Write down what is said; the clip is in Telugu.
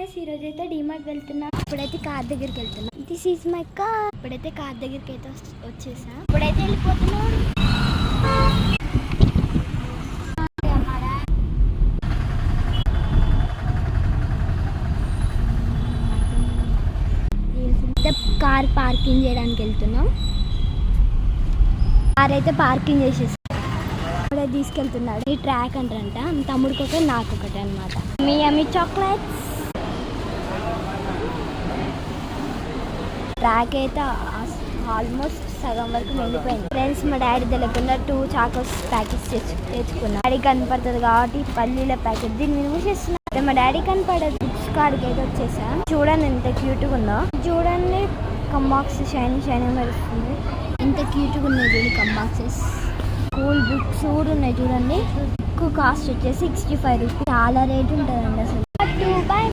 గైస్, ఈరోజు అయితే డిమార్ట్ వెళ్తున్నా. ఇప్పుడైతే కార్ దగ్గరికి వెళ్తున్నా. This is my car. ఇప్పుడైతే కార్ దగ్గరికి అయితే వచ్చేసా. ఇప్పుడైతే వెళ్ళిపోతున్నా. కార్ పార్కింగ్ చేయడానికి వెళ్తున్నాం. కార్ అయితే పార్కింగ్ చేసేసి ఇప్పుడే తీసుకెళ్తున్నాడు. ఈ ట్రాక్ అంటారంట, తమ్ముడికి ఒకటి నాకు ఒకటి అనమాట. మీ చాక్లెట్స్. ట్రాక్ అయితే ఆల్మోస్ట్ సగం వరకు నిండిపోయింది. ఫ్రెండ్స్, మా డాడీ తెలియకుండా 2 చాకోస్ ప్యాకెట్స్ తెచ్చుకున్నా. డాడీ కనపడుతుంది కాబట్టి పల్లీల ప్యాకెట్ దీన్ని మేము చేస్తున్నా. మా డాడీ కనపడదు. బుక్స్ కాడికి అయితే వచ్చేసా. చూడండి ఎంత క్యూట్గా ఉందో. చూడండి కంబాక్స్ షైనీ మెరుస్తుంది. ఎంత క్యూట్గా ఉన్నాయి చూడండి కంబాక్సెస్. స్కూల్ బుక్స్ కూడా ఉన్నాయి చూడండి. కాస్ట్ వచ్చేసి 65 రూపీస్. చాలా రేట్ ఉంటుందండి అసలు.